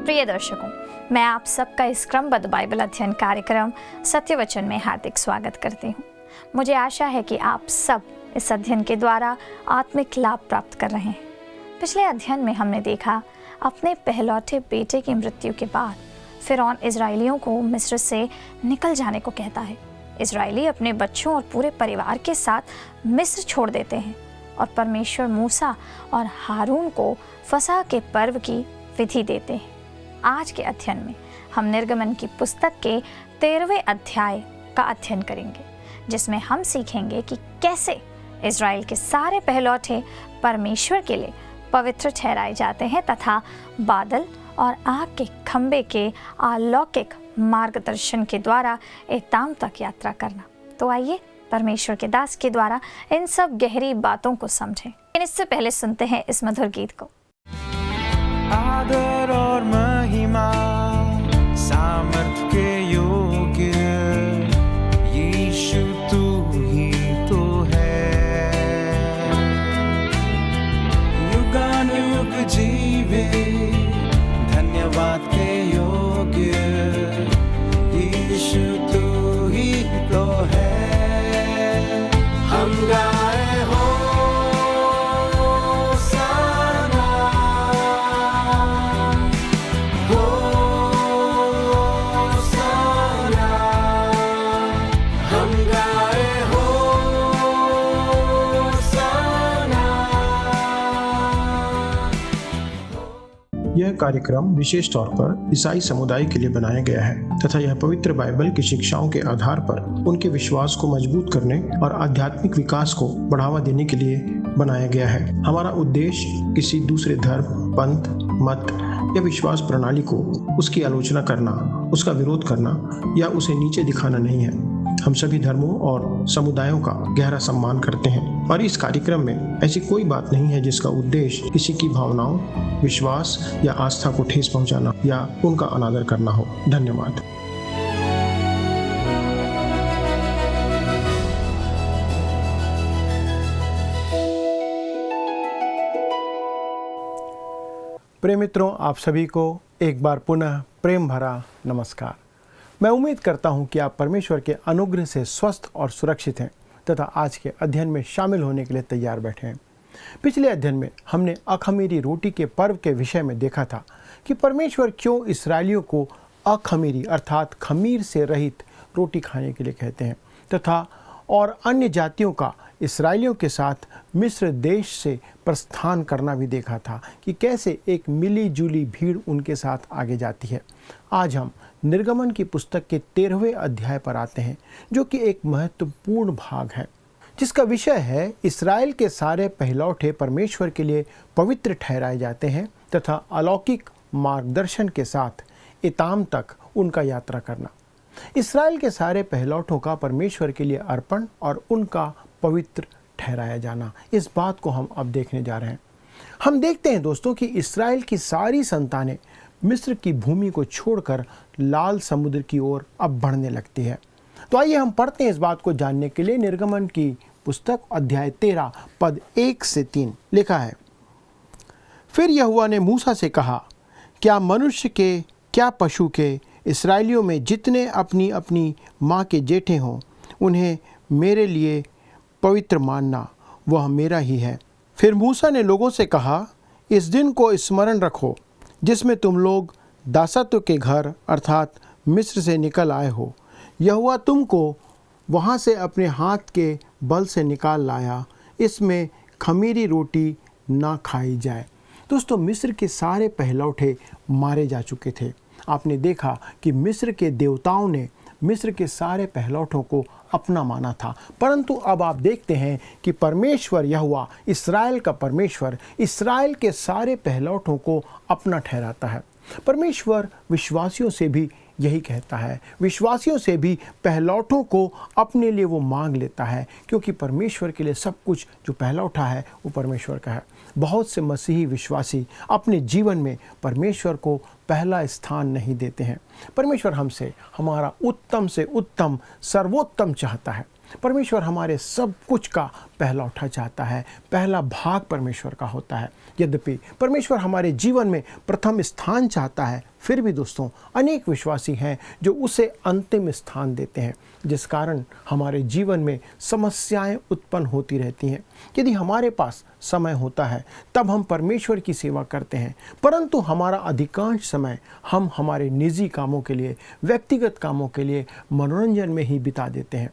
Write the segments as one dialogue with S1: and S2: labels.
S1: प्रिय दर्शकों, मैं आप सबका इस क्रमबद्ध बाइबल अध्ययन कार्यक्रम सत्य वचन में हार्दिक स्वागत करती हूँ। मुझे आशा है कि आप सब इस अध्ययन के द्वारा आत्मिक लाभ प्राप्त कर रहे हैं। पिछले अध्ययन में हमने देखा, अपने पहलौठे बेटे की मृत्यु के बाद फिरौन इजरायलियों को मिस्र से निकल जाने को कहता है। इजरायली अपने बच्चों और पूरे परिवार के साथ मिस्र छोड़ देते हैं और परमेश्वर मूसा और हारून को फसह के पर्व की विधि देते हैं। आज के अध्ययन में हम निर्गमन की पुस्तक के 13वें अध्याय का अध्ययन करेंगे, जिसमें हम सीखेंगे कि कैसे इजराइल के सारे पहलौठे परमेश्वर के लिए पवित्र ठहराए जाते हैं तथा बादल और आग के खंबे के अलौकिक मार्गदर्शन के द्वारा एताम तक यात्रा करना। तो आइए परमेश्वर के दास के द्वारा इन सब गहरी बातों को समझें। इससे पहले सुनते हैं इस मधुर गीत को।
S2: आदर और महिमा सामर्थ के योग्य यीशु तू ही तो है। युगानुयुग जीवे धन्यवाद के योग्य यीशु तू ही तो है। हम गाए हो
S3: यह कार्यक्रम विशेष तौर पर ईसाई समुदाय के लिए बनाया गया है तथा यह पवित्र बाइबल की शिक्षाओं के आधार पर उनके विश्वास को मजबूत करने और आध्यात्मिक विकास को बढ़ावा देने के लिए बनाया गया है। हमारा उद्देश्य किसी दूसरे धर्म, पंथ, मत या विश्वास प्रणाली को उसकी आलोचना करना, उसका विरोध करना या उसे नीचे दिखाना नहीं है। हम सभी धर्मों और समुदायों का गहरा सम्मान करते हैं और इस कार्यक्रम में ऐसी कोई बात नहीं है जिसका उद्देश्य किसी की भावनाओं, विश्वास या आस्था को ठेस पहुंचाना या उनका अनादर करना हो। धन्यवाद।
S4: प्रिय मित्रों, आप सभी को एक बार पुनः प्रेम भरा नमस्कार। मैं उम्मीद करता हूं कि आप परमेश्वर के अनुग्रह से स्वस्थ और सुरक्षित हैं तथा आज के अध्ययन में शामिल होने के लिए तैयार बैठे हैं। पिछले अध्ययन में हमने अखमीरी रोटी के पर्व के विषय में देखा था कि परमेश्वर क्यों इसराइलियों को अखमीरी अर्थात खमीर से रहित रोटी खाने के लिए कहते हैं तथा और अन्य जातियों का इसराइलियों के साथ मिस्र देश से प्रस्थान करना भी देखा था कि कैसे एक मिली जुली भीड़ उनके साथ आगे जाती है। आज हम निर्गमन की पुस्तक के 13वें अध्याय पर आते हैं, जो कि एक महत्वपूर्ण भाग है जिसका विषय है इस्राएल के सारे पहलौठे परमेश्वर के लिए पवित्र ठहराए जाते हैं तथा अलौकिक मार्गदर्शन के साथ एताम तक उनका यात्रा करना। इस्राएल के सारे पहलौठों का परमेश्वर के लिए अर्पण और उनका पवित्र ठहराया जाना, इस बात को हम अब देखने जा रहे हैं। हम देखते हैं दोस्तों कि इस्राएल की सारी संतानें मिस्र की भूमि को छोड़कर लाल समुद्र की ओर अब बढ़ने लगती है। तो आइए हम पढ़ते हैं इस बात को जानने के लिए। निर्गमन की पुस्तक अध्याय 13 पद 1 से 3 लिखा है। फिर यहोवा ने मूसा से कहा, क्या मनुष्य के क्या पशु के इस्राएलियों में जितने अपनी अपनी माँ के जेठे हों उन्हें मेरे लिए पवित्र मानना, वह मेरा ही है। फिर मूसा ने लोगों से कहा, इस दिन को स्मरण रखो जिसमें तुम लोग दासत्व के घर अर्थात मिस्र से निकल आए हो। यहोवा तुमको वहाँ से अपने हाथ के बल से निकाल लाया, इसमें खमीरी रोटी ना खाई जाए। दोस्तों, मिस्र के सारे पहलौठे मारे जा चुके थे। आपने देखा कि मिस्र के देवताओं ने मिस्र के सारे पहलौठों को अपना माना था, परंतु अब आप देखते हैं कि परमेश्वर यहोवा, इस्राएल का परमेश्वर, इस्राएल के सारे पहलौठों को अपना ठहराता है। परमेश्वर विश्वासियों से भी यही कहता है, विश्वासियों से भी पहलौठों को अपने लिए वो मांग लेता है, क्योंकि परमेश्वर के लिए सब कुछ जो पहलौठा है वो परमेश्वर का है। बहुत से मसीही विश्वासी अपने जीवन में परमेश्वर को पहला स्थान नहीं देते हैं। परमेश्वर हमसे हमारा उत्तम से उत्तम सर्वोत्तम चाहता है। परमेश्वर हमारे सब कुछ का पहला उठा चाहता है, पहला भाग परमेश्वर का होता है। यद्यपि परमेश्वर हमारे जीवन में प्रथम स्थान चाहता है, फिर भी दोस्तों अनेक विश्वासी हैं जो उसे अंतिम स्थान देते हैं, जिस कारण हमारे जीवन में समस्याएं उत्पन्न होती रहती हैं। यदि हमारे पास समय होता है तब हम परमेश्वर की सेवा करते हैं, परंतु हमारा अधिकांश समय हम हमारे निजी कामों के लिए, व्यक्तिगत कामों के लिए, मनोरंजन में ही बिता देते हैं।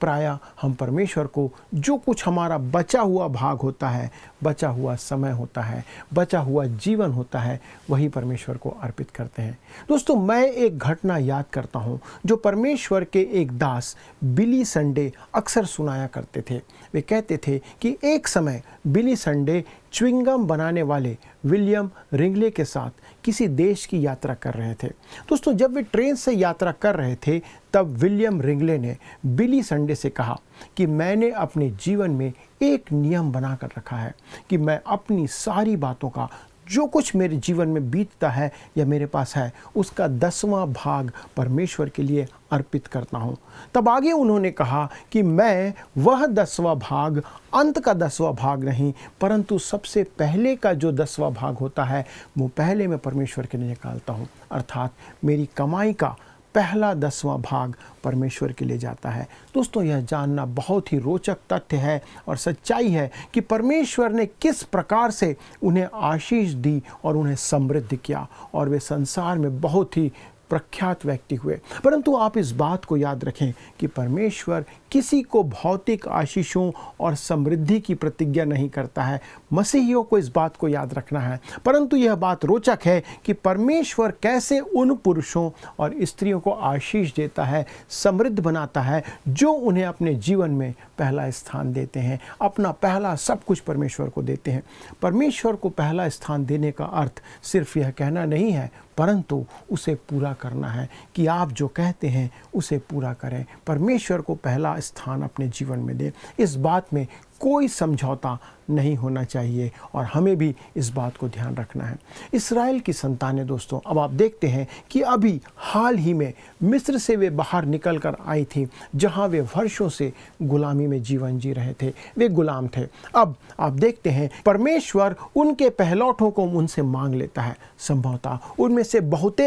S4: प्रायः हम परमेश्वर को जो कुछ हमारा बचा हुआ भाग होता है, बचा हुआ समय होता है, बचा हुआ जीवन होता है, वही परमेश्वर को अर्पित करते हैं। दोस्तों, मैं एक घटना याद करता हूँ जो परमेश्वर के एक दास बिली संडे अक्सर सुनाया करते थे। वे कहते थे कि एक समय बिली संडे च्युइंगम बनाने वाले विलियम रिंगले के साथ किसी देश की यात्रा कर रहे थे। दोस्तों, जब वे ट्रेन से यात्रा कर रहे थे तब विलियम रिंगले ने बिली संडे से कहा कि मैंने अपने जीवन में एक नियम बना कर रखा है कि मैं अपनी सारी बातों का, जो कुछ मेरे जीवन में बीतता है या मेरे पास है, उसका 10वां भाग परमेश्वर के लिए अर्पित करता हूँ। तब आगे उन्होंने कहा कि मैं वह 10वां भाग, अंत का 10वां भाग नहीं, परंतु सबसे पहले का जो 10वां भाग होता है वो पहले मैं परमेश्वर के लिए निकालता हूँ। अर्थात मेरी कमाई का पहला 10वां भाग परमेश्वर के लिए जाता है। दोस्तों, यह जानना बहुत ही रोचक तथ्य है और सच्चाई है कि परमेश्वर ने किस प्रकार से उन्हें आशीष दी और उन्हें समृद्ध किया और वे संसार में बहुत ही प्रख्यात व्यक्ति हुए। परंतु आप इस बात को याद रखें कि परमेश्वर किसी को भौतिक आशीषों और समृद्धि की प्रतिज्ञा नहीं करता है। मसीहियों को इस बात को याद रखना है। परंतु यह बात रोचक है कि परमेश्वर कैसे उन पुरुषों और स्त्रियों को आशीष देता है, समृद्ध बनाता है, जो उन्हें अपने जीवन में पहला स्थान देते हैं, अपना पहला सब कुछ परमेश्वर को देते हैं। परमेश्वर को पहला स्थान देने का अर्थ सिर्फ यह कहना नहीं है, परंतु उसे पूरा करना है कि आप जो कहते हैं उसे पूरा करें। परमेश्वर को पहला स्थान अपने जीवन में दें। इस बात में कोई समझौता नहीं होना चाहिए और हमें भी इस बात को ध्यान रखना है। इस्राएल की संतानें दोस्तों, अब आप देखते हैं कि अभी हाल ही में मिस्र से वे बाहर निकल कर आई थी, जहां वे वर्षों से गुलामी में जीवन जी रहे थे। वे गुलाम थे। अब आप देखते हैं परमेश्वर उनके पहलौठों को उनसे मांग लेता है। संभवतः उनमें से बहुत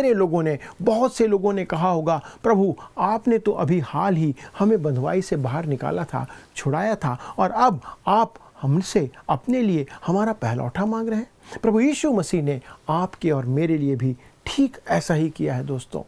S4: से लोगों ने कहा होगा, प्रभु आपने तो अभी हाल ही हमें बंधुआई से बाहर निकाला था, छुड़ाया था, और अब आप हमसे अपने लिए हमारा पहलौठा मांग रहे हैं। प्रभु यीशु मसीह ने आपके और मेरे लिए भी ठीक ऐसा ही किया है दोस्तों।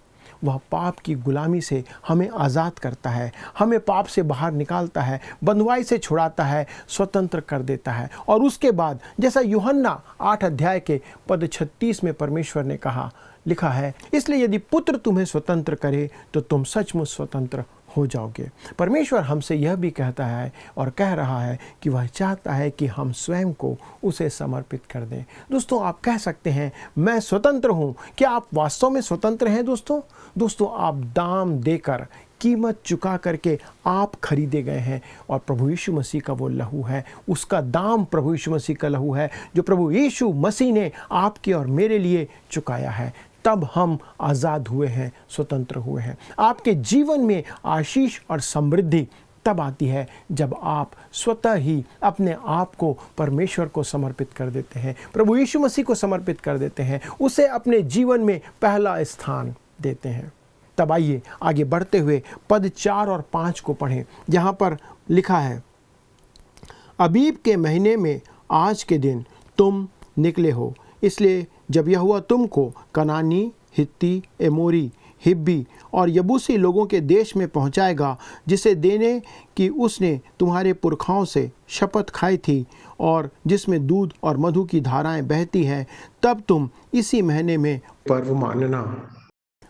S4: वह पाप की गुलामी से हमें आज़ाद करता है, हमें पाप से बाहर निकालता है, बंधुआई से छुड़ाता है, स्वतंत्र कर देता है। और उसके बाद जैसा यूहन्ना 8 अध्याय के पद 36 में परमेश्वर ने कहा, लिखा है, इसलिए यदि पुत्र तुम्हें स्वतंत्र करे तो तुम सचमुच स्वतंत्र हो जाओगे। परमेश्वर हमसे यह भी कहता है और कह रहा है कि वह चाहता है कि हम स्वयं को उसे समर्पित कर दें। दोस्तों, आप कह सकते हैं मैं स्वतंत्र हूँ। क्या आप वास्तव में स्वतंत्र हैं दोस्तों? आप दाम देकर, कीमत चुका करके आप खरीदे गए हैं और प्रभु यीशु मसीह का वो लहू है, उसका दाम प्रभु यीशु मसीह का लहू है जो प्रभु यीशु मसीह ने आपके और मेरे लिए चुकाया है। तब हम आज़ाद हुए हैं, स्वतंत्र हुए हैं। आपके जीवन में आशीष और समृद्धि तब आती है जब आप स्वतः ही अपने आप को परमेश्वर को समर्पित कर देते हैं, प्रभु यीशु मसीह को समर्पित कर देते हैं, उसे अपने जीवन में पहला स्थान देते हैं। तब आइए आगे बढ़ते हुए पद 4 और 5 को पढ़ें, जहाँ पर लिखा है, अबीब के महीने में आज के दिन तुम निकले हो, इसलिए जब यहोवा तुमको कनानी, हित्ती, एमोरी, हिब्बी और यबूसी लोगों के देश में पहुंचाएगा, जिसे देने की उसने तुम्हारे पुरखाओं से शपथ खाई थी और जिसमें दूध और मधु की धाराएं बहती हैं, तब तुम इसी महीने में
S3: पर्व मानना।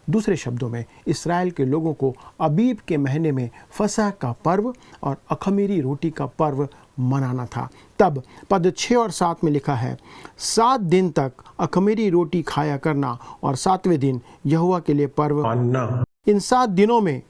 S4: दूसरे शब्दों में इस्राएल के लोगों को अबीब के महीने में फसह का पर्व और अखमीरी रोटी का पर्व मनाना था। तब पद 6 और 7 में लिखा है, 7 दिन तक अखमीरी रोटी खाया करना और 7वें दिन यहोवा के लिए पर्व
S3: मानना।
S4: इन 7 दिनों में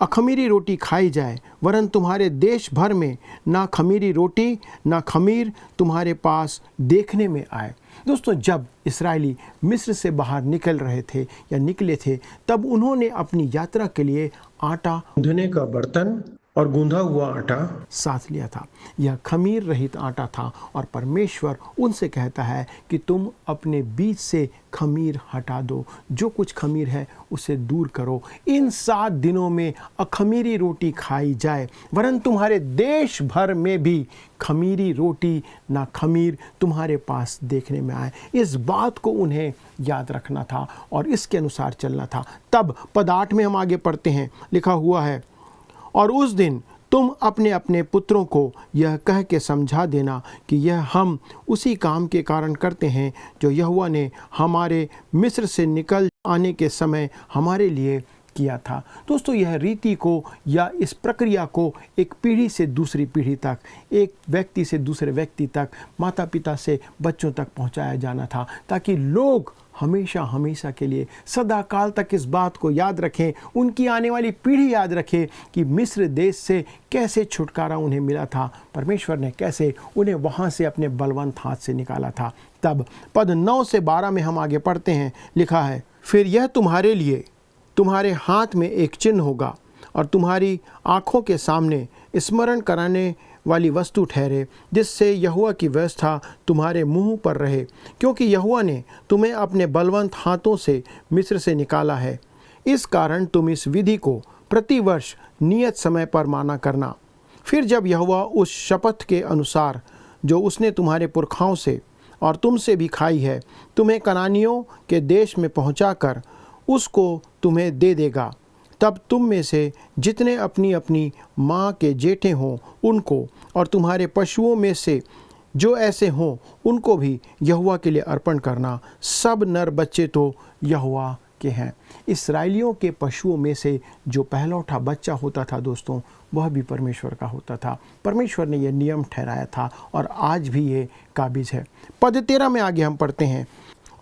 S4: अखमीरी रोटी खाई जाए, वरन तुम्हारे देश भर में ना खमीरी रोटी ना खमीर तुम्हारे पास देखने में आए। दोस्तों, जब इस्राएली मिस्र से बाहर निकल रहे थे या निकले थे, तब उन्होंने अपनी यात्रा के लिए आटा,
S3: धुने का बर्तन और गूंधा हुआ आटा
S4: साथ लिया था। यह खमीर रहित आटा था और परमेश्वर उनसे कहता है कि तुम अपने बीच से खमीर हटा दो, जो कुछ खमीर है उसे दूर करो। इन 7 दिनों में अखमीरी रोटी खाई जाए, वरन तुम्हारे देश भर में भी खमीरी रोटी ना खमीर तुम्हारे पास देखने में आए। इस बात को उन्हें याद रखना था और इसके अनुसार चलना था। तब पद 8 में हम आगे पढ़ते हैं, लिखा हुआ है, और उस दिन तुम अपने अपने पुत्रों को यह कह के समझा देना कि यह हम उसी काम के कारण करते हैं जो यहोवा ने हमारे मिस्र से निकल आने के समय हमारे लिए किया था। दोस्तों, यह रीति को या इस प्रक्रिया को एक पीढ़ी से दूसरी पीढ़ी तक, एक व्यक्ति से दूसरे व्यक्ति तक, माता पिता से बच्चों तक पहुंचाया जाना था, ताकि लोग हमेशा हमेशा के लिए सदा काल तक इस बात को याद रखें, उनकी आने वाली पीढ़ी याद रखे कि मिस्र देश से कैसे छुटकारा उन्हें मिला था, परमेश्वर ने कैसे उन्हें वहाँ से अपने बलवंत हाथ से निकाला था। तब पद 9 से 12 में हम आगे पढ़ते हैं, लिखा है, फिर यह तुम्हारे लिए तुम्हारे हाथ में एक चिन्ह होगा और तुम्हारी आँखों के सामने स्मरण कराने वाली वस्तु ठहरे, जिससे यहोवा की व्यवस्था तुम्हारे मुंह पर रहे, क्योंकि यहोवा ने तुम्हें अपने बलवंत हाथों से मिस्र से निकाला है। इस कारण तुम इस विधि को प्रतिवर्ष नियत समय पर माना करना। फिर जब यहोवा उस शपथ के अनुसार जो उसने तुम्हारे पुरखाओं से और तुमसे भी खाई है, तुम्हें कनानियों के देश में पहुंचाकर उसको तुम्हें दे देगा, तब तुम में से जितने अपनी अपनी माँ के जेठे हों उनको, और तुम्हारे पशुओं में से जो ऐसे हों उनको भी यहोवा के लिए अर्पण करना। सब नर बच्चे तो यहोवा के हैं। इस्राएलियों के पशुओं में से जो पहलौठा बच्चा होता था दोस्तों, वह भी परमेश्वर का होता था। परमेश्वर ने यह नियम ठहराया था और आज भी ये काबिज है। पद 13 में आगे हम पढ़ते हैं,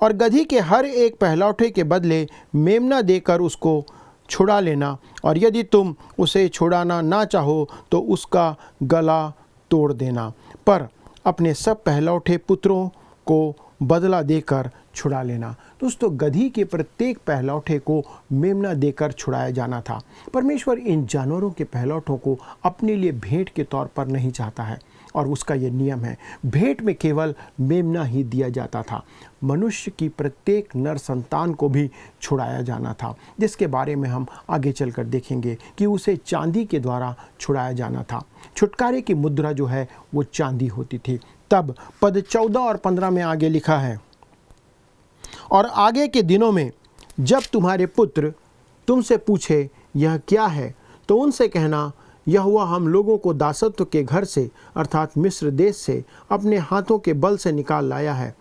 S4: और गधी के हर एक पहलौठे के बदले मेमना देकर उसको छुड़ा लेना, और यदि तुम उसे छुड़ाना ना चाहो तो उसका गला तोड़ देना, पर अपने सब पहलौठे पुत्रों को बदला देकर छुड़ा लेना। दोस्तों, गधी के प्रत्येक पहलौठे को मेमना देकर छुड़ाया जाना था। परमेश्वर इन जानवरों के पहलौठों को अपने लिए भेंट के तौर पर नहीं चाहता है और उसका ये नियम है। भेंट में केवल मेमना ही दिया जाता था। मनुष्य की प्रत्येक नर संतान को भी छुड़ाया जाना था, जिसके बारे में हम आगे चलकर देखेंगे कि उसे चांदी के द्वारा छुड़ाया जाना था। छुटकारे की मुद्रा जो है वो चांदी होती थी। तब पद 14 और 15 में आगे लिखा है, और आगे के दिनों में जब तुम्हारे पुत्र तुमसे पूछे यह क्या है, तो उनसे कहना, यहोवा हम लोगों को दासत्व के घर से अर्थात मिस्र देश से अपने हाथों के बल से निकाल लाया है।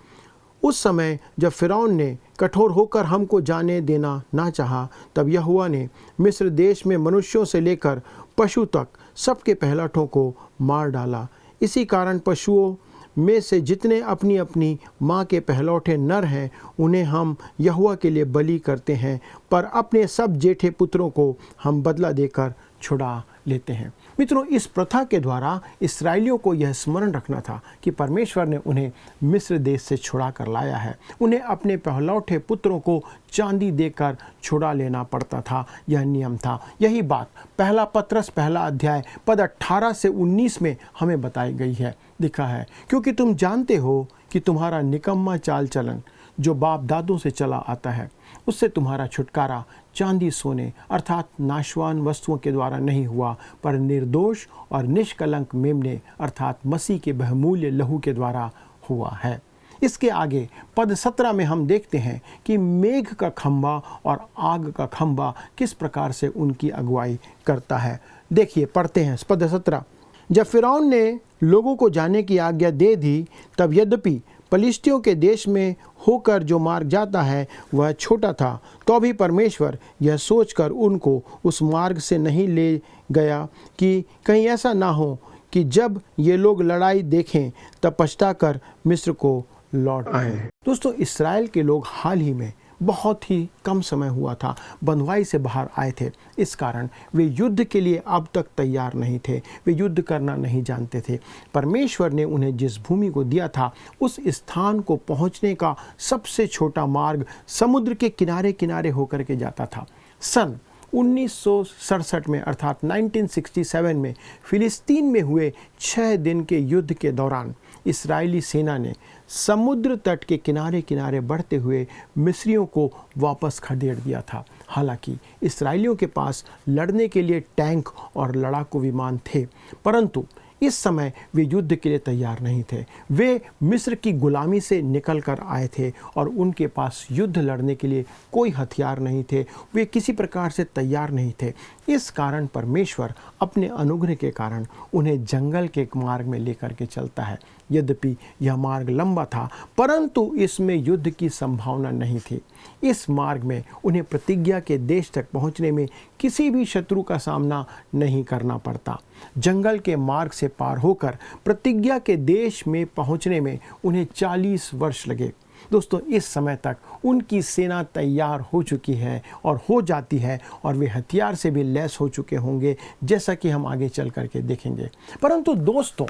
S4: उस समय जब फिरौन ने कठोर होकर हमको जाने देना ना चाहा, तब यहोवा ने मिस्र देश में मनुष्यों से लेकर पशु तक सबके पहलौठों को मार डाला। इसी कारण पशुओं में से जितने अपनी अपनी माँ के पहलौठे नर हैं उन्हें हम यहोवा के लिए बलि करते हैं, पर अपने सब जेठे पुत्रों को हम बदला देकर छुड़ा लेते हैं। मित्रों, इस प्रथा के द्वारा इस्राएलियों को यह स्मरण रखना था कि परमेश्वर ने उन्हें मिस्र देश से छुड़ा कर लाया है। उन्हें अपने पहलौठे पुत्रों को चांदी देकर छुड़ा लेना पड़ता था। यह नियम था। यही बात पहला पत्रस पहला अध्याय पद 18 से 19 में हमें बताई गई है। लिखा है, क्योंकि तुम जानते हो कि तुम्हारा निकम्मा चाल चलन जो बाप दादों से चला आता है, उससे तुम्हारा छुटकारा चांदी सोने अर्थात नाशवान वस्तुओं के द्वारा नहीं हुआ, पर निर्दोष और निष्कलंक मेमने अर्थात मसीह के बहुमूल्य लहू के द्वारा हुआ है। इसके आगे पद 17 में हम देखते हैं कि मेघ का खंभा और आग का खंभा किस प्रकार से उनकी अगुवाई करता है। देखिए, पढ़ते हैं पद 17। जब फिरौन ने लोगों को जाने की आज्ञा दे दी, तब यद्यपि पलिश्तियों के देश में होकर जो मार्ग जाता है वह छोटा था, तो भी परमेश्वर यह सोचकर उनको उस मार्ग से नहीं ले गया कि कहीं ऐसा ना हो कि जब ये लोग लड़ाई देखें तब पछताकर मिस्र को लौट आए। दोस्तों, इस्राएल के लोग हाल ही में बहुत ही कम समय हुआ था बंधुआई से बाहर आए थे। इस कारण वे युद्ध के लिए अब तक तैयार नहीं थे। वे युद्ध करना नहीं जानते थे। परमेश्वर ने उन्हें जिस भूमि को दिया था उस स्थान को पहुंचने का सबसे छोटा मार्ग समुद्र के किनारे किनारे होकर के जाता था। सन 1967 में अर्थात 1967 में फिलिस्तीन में हुए 6 दिन के युद्ध के दौरान इस्राएली सेना ने समुद्र तट के किनारे किनारे बढ़ते हुए मिस्रियों को वापस खदेड़ दिया था। हालांकि इस्राएलियों के पास लड़ने के लिए टैंक और लड़ाकू विमान थे, परंतु इस समय वे युद्ध के लिए तैयार नहीं थे। वे मिस्र की गुलामी से निकल कर आए थे और उनके पास युद्ध लड़ने के लिए कोई हथियार नहीं थे। वे किसी प्रकार से तैयार नहीं थे। इस कारण परमेश्वर अपने अनुग्रह के कारण उन्हें जंगल के मार्ग में लेकर के चलता है। यद्यपि यह मार्ग लंबा था, परंतु इसमें युद्ध की संभावना नहीं थी। इस मार्ग में उन्हें प्रतिज्ञा के देश तक पहुंचने में किसी भी शत्रु का सामना नहीं करना पड़ता। जंगल के मार्ग से पार होकर प्रतिज्ञा के देश में पहुंचने में उन्हें 40 वर्ष लगे। दोस्तों, इस समय तक उनकी सेना तैयार हो चुकी है और हो जाती है और वे हथियार से भी लैस हो चुके होंगे, जैसा कि हम आगे चल करके देखेंगे। परंतु दोस्तों,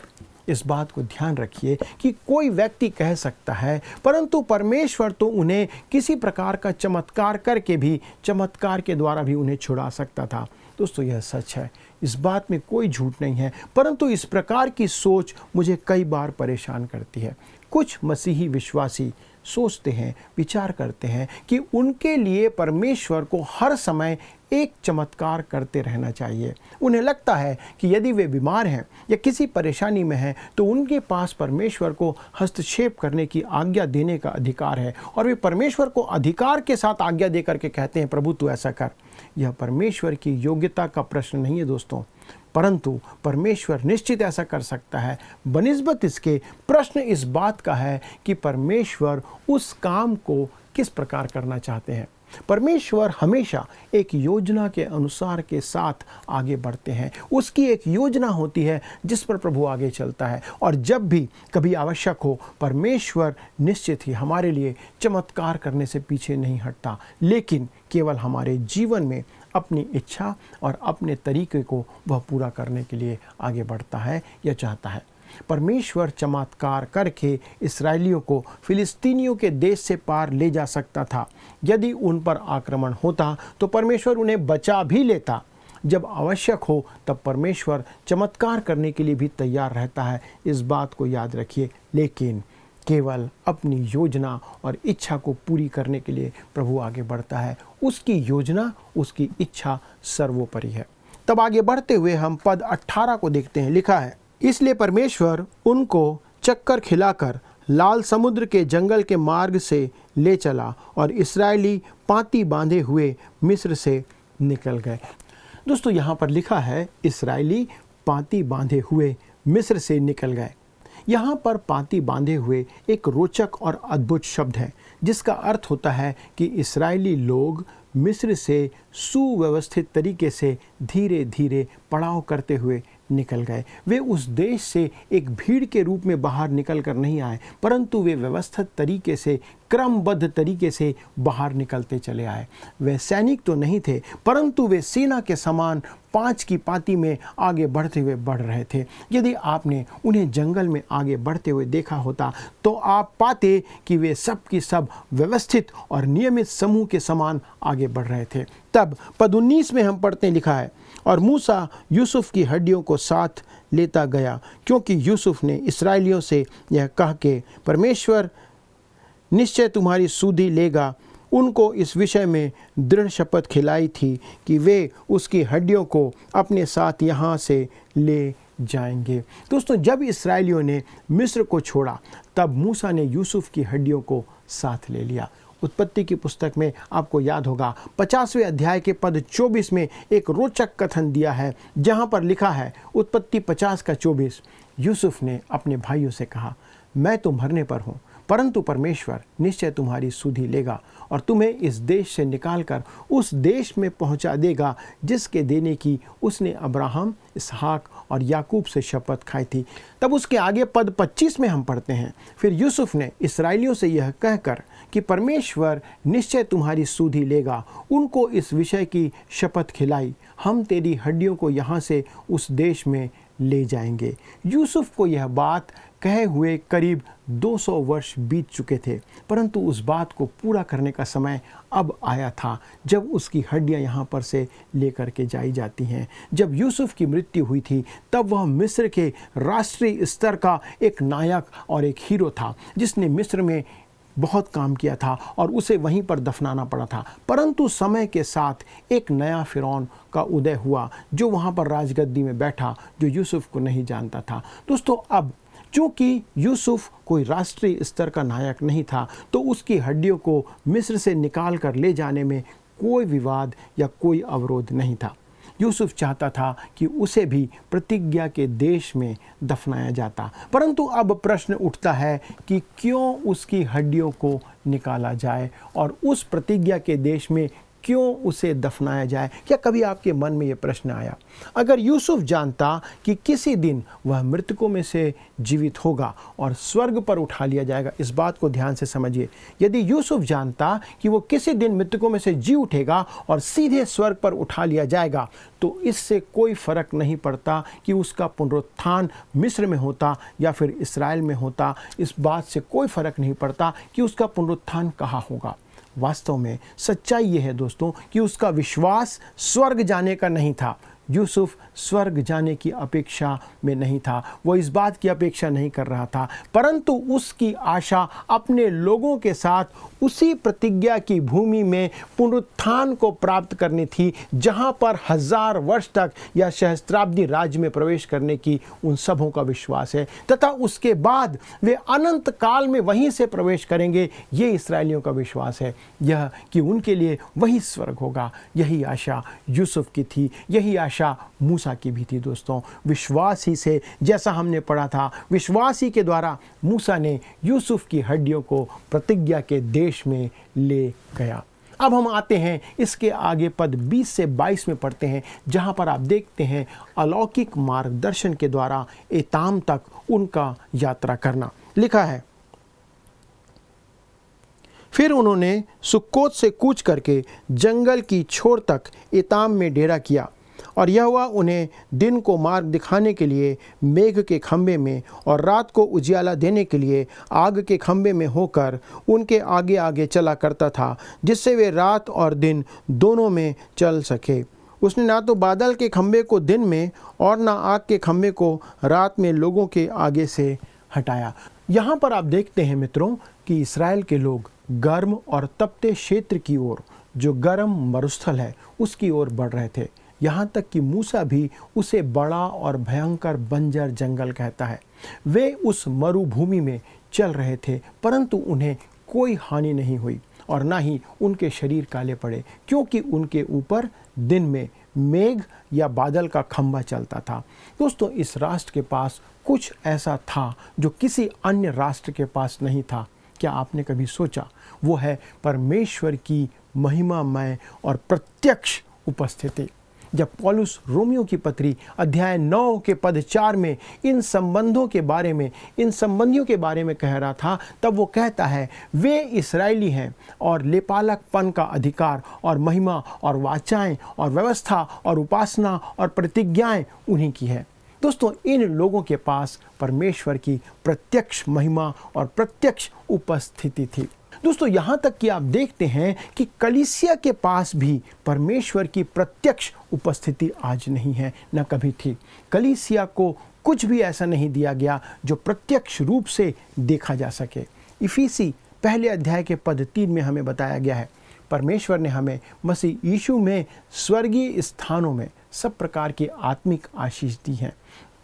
S4: इस बात को ध्यान रखिए कि कोई व्यक्ति कह सकता है, परंतु परमेश्वर तो उन्हें किसी प्रकार का चमत्कार करके भी, चमत्कार के द्वारा भी उन्हें छुड़ा सकता था। दोस्तों, यह सच है, इस बात में कोई झूठ नहीं है, परंतु इस प्रकार की सोच मुझे कई बार परेशान करती है। कुछ मसीही विश्वासी सोचते हैं, विचार करते हैं कि उनके लिए परमेश्वर को हर समय एक चमत्कार करते रहना चाहिए। उन्हें लगता है कि यदि वे बीमार हैं या किसी परेशानी में हैं तो उनके पास परमेश्वर को हस्तक्षेप करने की आज्ञा देने का अधिकार है और वे परमेश्वर को अधिकार के साथ आज्ञा दे करके कहते हैं, प्रभु तू ऐसा कर। यह परमेश्वर की योग्यता का प्रश्न नहीं है दोस्तों, परंतु परमेश्वर निश्चित ऐसा कर सकता है। बनिस्बत इसके प्रश्न इस बात का है कि परमेश्वर उस काम को किस प्रकार करना चाहते हैं। परमेश्वर हमेशा एक योजना के अनुसार के साथ आगे बढ़ते हैं। उसकी एक योजना होती है जिस पर प्रभु आगे चलता है, और जब भी कभी आवश्यक हो परमेश्वर निश्चित ही हमारे लिए चमत्कार करने से पीछे नहीं हटता, लेकिन केवल हमारे जीवन में अपनी इच्छा और अपने तरीके को वह पूरा करने के लिए आगे बढ़ता है या चाहता है। परमेश्वर चमत्कार करके इस्राएलियों को फिलिस्तीनियों के देश से पार ले जा सकता था। यदि उन पर आक्रमण होता तो परमेश्वर उन्हें बचा भी लेता। जब आवश्यक हो तब परमेश्वर चमत्कार करने के लिए भी तैयार रहता है, इस बात को याद रखिए। लेकिन केवल अपनी योजना और इच्छा को पूरी करने के लिए प्रभु आगे बढ़ता है। उसकी योजना, उसकी इच्छा सर्वोपरि है। तब आगे बढ़ते हुए हम पद 18 को देखते हैं। लिखा है, इसलिए परमेश्वर उनको चक्कर खिलाकर लाल समुद्र के जंगल के मार्ग से ले चला और इस्राएली पाँति बांधे हुए मिस्र से निकल गए। दोस्तों, यहाँ पर लिखा है इस्राएली पाँति बांधे हुए मिस्र से निकल गए। यहाँ पर पाँति बांधे हुए एक रोचक और अद्भुत शब्द है, जिसका अर्थ होता है कि इस्राएली लोग मिस्र से सुव्यवस्थित तरीके से धीरे धीरे पड़ाव करते हुए निकल गए। वे उस देश से एक भीड़ के रूप में बाहर निकल कर नहीं आए, परंतु वे व्यवस्थित तरीके से, क्रमबद्ध तरीके से बाहर निकलते चले आए। वे सैनिक तो नहीं थे, परंतु वे सेना के समान 5 की पाँति में आगे बढ़ते हुए बढ़ रहे थे। यदि आपने उन्हें जंगल में आगे बढ़ते हुए देखा होता तो आप पाते कि वे सब की सब व्यवस्थित और नियमित समूह के समान आगे बढ़ रहे थे। तब पद 19 में हम पढ़ते हैं, लिखा है, और मूसा यूसुफ की हड्डियों को साथ लेता गया, क्योंकि यूसुफ ने इस्राएलियों से यह कह के परमेश्वर निश्चय तुम्हारी सुधि लेगा, उनको इस विषय में दृढ़ शपथ खिलाई थी कि वे उसकी हड्डियों को अपने साथ यहाँ से ले जाएंगे। दोस्तों, जब इस्राएलियों ने मिस्र को छोड़ा तब मूसा ने यूसुफ की हड्डियों को साथ ले लिया। उत्पत्ति की पुस्तक में आपको याद होगा 50वें अध्याय के पद 24 में एक रोचक कथन दिया है, जहाँ पर लिखा है, उत्पत्ति 50 का 24, यूसुफ ने अपने भाइयों से कहा, मैं तो मरने पर हूँ, परंतु परमेश्वर निश्चय तुम्हारी सुधि लेगा और तुम्हें इस देश से निकालकर उस देश में पहुंचा देगा जिसके देने की उसने अब्राहम, इसहाक और याकूब से शपथ खाई थी। तब उसके आगे पद 25 में हम पढ़ते हैं, फिर यूसुफ ने इस्राएलियों से यह कहकर कि परमेश्वर निश्चय तुम्हारी सुधि लेगा, उनको इस विषय की शपथ खिलाई, हम तेरी हड्डियों को यहाँ से उस देश में ले जाएंगे। यूसुफ को यह बात कहे हुए करीब 200 वर्ष बीत चुके थे, परंतु उस बात को पूरा करने का समय अब आया था जब उसकी हड्डियां यहाँ पर से लेकर के जाई जाती हैं। जब यूसुफ की मृत्यु हुई थी तब वह मिस्र के राष्ट्रीय स्तर का एक नायक और एक हीरो था, जिसने मिस्र में बहुत काम किया था और उसे वहीं पर दफनाना पड़ा था। परंतु समय के साथ एक नया फिरौन का उदय हुआ जो वहाँ पर राजगद्दी में बैठा, जो यूसुफ को नहीं जानता था। दोस्तों, अब चूँकि यूसुफ कोई राष्ट्रीय स्तर का नायक नहीं था, तो उसकी हड्डियों को मिस्र से निकाल कर ले जाने में कोई विवाद या कोई अवरोध नहीं था। यूसुफ चाहता था कि उसे भी प्रतिज्ञा के देश में दफनाया जाता, परंतु अब प्रश्न उठता है कि क्यों उसकी हड्डियों को निकाला जाए और उस प्रतिज्ञा के देश में क्यों उसे दफनाया जाए। क्या कभी आपके मन में ये प्रश्न आया? अगर यूसुफ जानता कि किसी दिन वह मृतकों में से जीवित होगा और स्वर्ग पर उठा लिया जाएगा, इस बात को ध्यान से समझिए। यदि यूसुफ जानता कि वो किसी दिन मृतकों में से जी उठेगा और सीधे स्वर्ग पर उठा लिया जाएगा, तो इससे कोई फर्क नहीं पड़ता कि उसका पुनरुत्थान मिस्र में होता या फिर इस्राएल में होता। इस बात से कोई फर्क नहीं पड़ता कि उसका पुनरुत्थान कहाँ होगा। वास्तव में सच्चाई ये है दोस्तों कि उसका विश्वास स्वर्ग जाने का नहीं था। यूसुफ स्वर्ग जाने की अपेक्षा में नहीं था, वो इस बात की अपेक्षा नहीं कर रहा था, परंतु उसकी आशा अपने लोगों के साथ उसी प्रतिज्ञा की भूमि में पुनरुत्थान को प्राप्त करनी थी, जहां पर 1000 वर्ष तक या सहस्त्राब्दी राज्य में प्रवेश करने की उन सबों का विश्वास है, तथा उसके बाद वे अनंत काल में वहीं से प्रवेश करेंगे। ये इस्राएलियों का विश्वास है, यह कि उनके लिए वही स्वर्ग होगा। यही आशा यूसुफ की थी, यही आशा मूसा की भी थी। दोस्तों, विश्वास ही से, जैसा हमने पढ़ा था, विश्वास ही के द्वारा मूसा ने यूसुफ की हड्डियों को प्रतिज्ञा के देश में ले गया। अब हम आते हैं इसके आगे पद 20 से 22 में पढ़ते हैं, जहां पर आप देखते हैं अलौकिक मार्गदर्शन के द्वारा एताम तक उनका यात्रा करना। लिखा है, फिर उन्होंने सुक्कोत से कूच करके जंगल की छोर तक एताम में डेरा किया, और यहोवा उन्हें दिन को मार्ग दिखाने के लिए मेघ के खंभे में और रात को उजियाला देने के लिए आग के खंभे में होकर उनके आगे आगे चला करता था, जिससे वे रात और दिन दोनों में चल सके। उसने ना तो बादल के खंभे को दिन में और ना आग के खंभे को रात में लोगों के आगे से हटाया। यहाँ पर आप देखते हैं मित्रों कि इस्राएल के लोग गर्म और तपते क्षेत्र की ओर, जो गर्म मरुस्थल है, उसकी ओर बढ़ रहे थे। यहाँ तक कि मूसा भी उसे बड़ा और भयंकर बंजर जंगल कहता है। वे उस मरुभूमि में चल रहे थे, परंतु उन्हें कोई हानि नहीं हुई और ना ही उनके शरीर काले पड़े, क्योंकि उनके ऊपर दिन में मेघ या बादल का खंभा चलता था। दोस्तों, इस राष्ट्र के पास कुछ ऐसा था जो किसी अन्य राष्ट्र के पास नहीं था। क्या आपने कभी सोचा? वो है परमेश्वर की महिमामय और प्रत्यक्ष उपस्थिति। जब पौलुस रोमियो की पत्री अध्याय 9 के पद 4 में इन संबंधियों के बारे में कह रहा था, तब वो कहता है, वे इस्राएली हैं और लेपालकपन का अधिकार और महिमा और वाचाएं और व्यवस्था और उपासना और प्रतिज्ञाएं उन्हीं की है। दोस्तों, इन लोगों के पास परमेश्वर की प्रत्यक्ष महिमा और प्रत्यक्ष उपस्थिति थी। दोस्तों, यहाँ तक कि आप देखते हैं कि कलीसिया के पास भी परमेश्वर की प्रत्यक्ष उपस्थिति आज नहीं है, न कभी थी। कलीसिया को कुछ भी ऐसा नहीं दिया गया जो प्रत्यक्ष रूप से देखा जा सके। इफिसी पहले अध्याय के पद 3 में हमें बताया गया है, परमेश्वर ने हमें मसीह यीशु में स्वर्गीय स्थानों में सब प्रकार की आत्मिक आशीष दी है।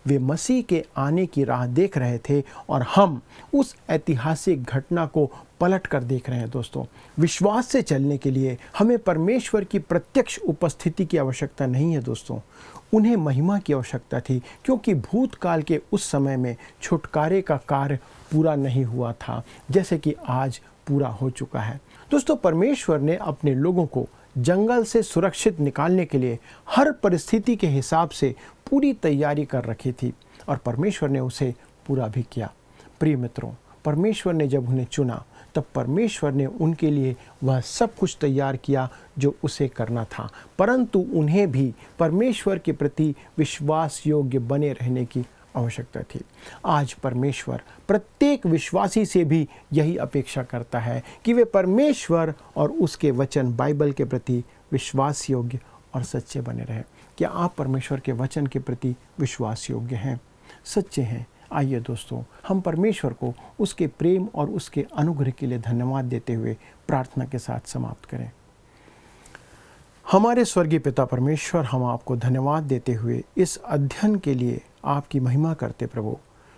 S4: वे मसीह के आने की राह देख रहे थे और हम उस ऐतिहासिक घटना को पलट कर देख रहे हैं। दोस्तों, विश्वास से चलने के लिए हमें परमेश्वर की प्रत्यक्ष उपस्थिति की आवश्यकता नहीं है। दोस्तों, उन्हें महिमा की आवश्यकता थी, क्योंकि भूतकाल के उस समय में छुटकारे का कार्य पूरा नहीं हुआ था, जैसे कि आज पूरा हो चुका है। दोस्तों, परमेश्वर ने अपने लोगों को जंगल से सुरक्षित निकालने के लिए हर परिस्थिति के हिसाब से पूरी तैयारी कर रखी थी, और परमेश्वर ने उसे पूरा भी किया। प्रिय मित्रों, परमेश्वर ने जब उन्हें चुना, तब परमेश्वर ने उनके लिए वह सब कुछ तैयार किया जो उसे करना था, परंतु उन्हें भी परमेश्वर के प्रति विश्वास योग्य बने रहने की आवश्यकता थी। आज परमेश्वर प्रत्येक विश्वासी से भी यही अपेक्षा करता है कि वे परमेश्वर और उसके वचन बाइबल के प्रति विश्वास योग्य और सच्चे बने रहें। क्या आप परमेश्वर के वचन के प्रति विश्वास योग्य हैं, सच्चे हैं? आइए दोस्तों, हम परमेश्वर को उसके प्रेम और उसके अनुग्रह के लिए धन्यवाद देते हुए प्रार्थना के साथ समाप्त करें। हमारे स्वर्गीय पिता परमेश्वर, हम आपको धन्यवाद देते हुए इस अध्ययन के लिए आपकी महिमा करते प्रभु,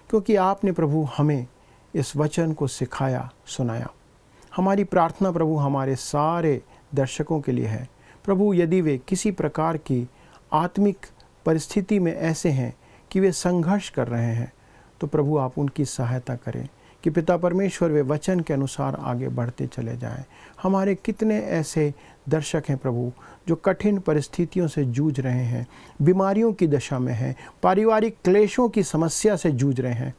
S4: क्योंकि आपने प्रभु हमें इस वचन को सिखाया, सुनाया। हमारी प्रार्थना प्रभु हमारे सारे दर्शकों के लिए है प्रभु, यदि वे किसी प्रकार की आत्मिक परिस्थिति में ऐसे हैं कि वे संघर्ष कर रहे हैं, तो प्रभु आप उनकी सहायता करें कि पिता परमेश्वर वे वचन के अनुसार आगे बढ़ते चले जाएं। हमारे कितने ऐसे दर्शक हैं प्रभु जो कठिन परिस्थितियों से जूझ रहे हैं, बीमारियों की दशा में हैं, पारिवारिक क्लेशों की समस्या से जूझ रहे हैं।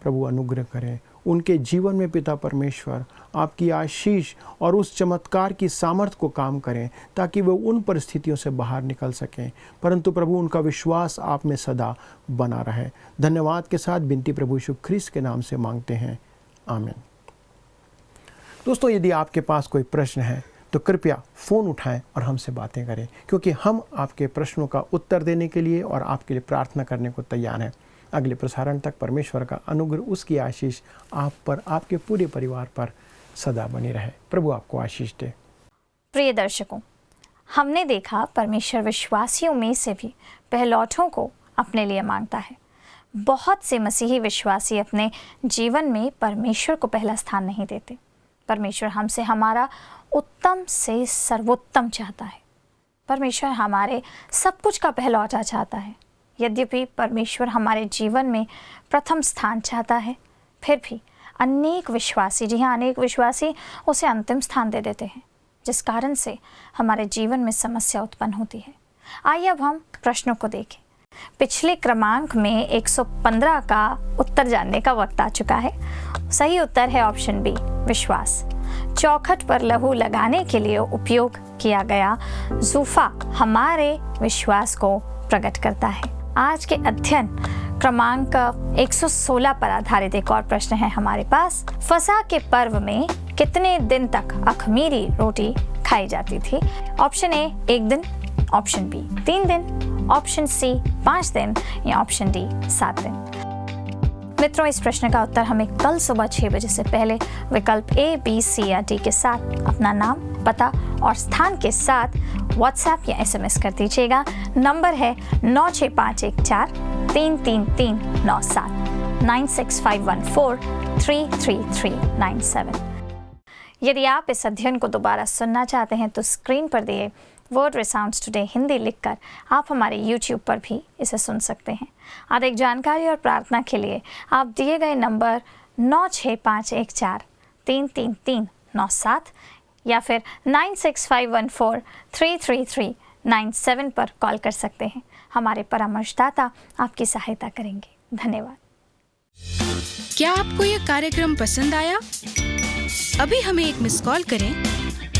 S4: प्रभु अनुग्रह करें उनके जीवन में पिता परमेश्वर, आपकी आशीष और उस चमत्कार की सामर्थ्य को काम करें ताकि वे उन परिस्थितियों से बाहर निकल सकें, परंतु प्रभु उनका विश्वास आप में सदा बना रहे। धन्यवाद के साथ विनती प्रभु यीशु ख्रीस्त के नाम से मांगते हैं, आमीन। दोस्तों, यदि आपके पास कोई प्रश्न है तो कृपया फ़ोन उठाएं और हमसे बातें करें, क्योंकि हम आपके प्रश्नों का उत्तर देने के लिए और आपके लिए प्रार्थना करने को तैयार हैं। अगले प्रसारण तक परमेश्वर का अनुग्रह, उसकी आशीष आप पर, आपके पूरे परिवार पर सदा बनी रहे। प्रभु आपको आशीष दे।
S1: प्रिय दर्शकों, हमने देखा परमेश्वर विश्वासियों में से भी पहलौठों को अपने लिए मांगता है। बहुत से मसीही विश्वासी अपने जीवन में परमेश्वर को पहला स्थान नहीं देते। परमेश्वर हमसे हमारा उत्तम से सर्वोत्तम चाहता है। परमेश्वर हमारे सब कुछ का पहलौठा चाहता है। यद्यपि परमेश्वर हमारे जीवन में प्रथम स्थान चाहता है, फिर भी अनेक विश्वासी, जी हाँ, अनेक विश्वासी उसे अंतिम स्थान दे देते हैं, जिस कारण से हमारे जीवन में समस्या उत्पन्न होती है। आइए अब हम प्रश्नों को देखें। पिछले क्रमांक में 115 का उत्तर जानने का वक्त आ चुका है। सही उत्तर है ऑप्शन बी, विश्वास। चौखट पर लहू लगाने के लिए उपयोग किया गया जूफा हमारे विश्वास को प्रकट करता है। आज के अध्ययन क्रमांक 116 पर आधारित एक और प्रश्न है हमारे पास। फसह के पर्व में कितने दिन तक अखमीरी रोटी खाई जाती थी? ऑप्शन ए 1 दिन, ऑप्शन बी 3 दिन, ऑप्शन सी 5 दिन या ऑप्शन डी 7 दिन। मित्रों, इस प्रश्न का उत्तर हमें कल सुबह 6 बजे से पहले विकल्प ए, बी, सी या डी के साथ अपना नाम, पता और स्थान के साथ व्हाट्सएप या SMS कर दीजिएगा। नंबर है 965143339 9651433397। यदि आप इस अध्ययन को दोबारा सुनना चाहते हैं तो स्क्रीन पर दिए वर्ड रिसाउंड्स टुडे हिंदी लिखकर आप हमारे YouTube पर भी इसे सुन सकते हैं। अधिक जानकारी और प्रार्थना के लिए आप दिए गए नंबर 965143339 या फिर 9651433397 पर कॉल कर सकते हैं। हमारे परामर्शदाता आपकी सहायता करेंगे। धन्यवाद।
S5: क्या आपको यह कार्यक्रम पसंद आया? अभी हमें एक मिस कॉल करें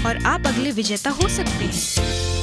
S5: और आप अगले विजेता हो सकते हैं।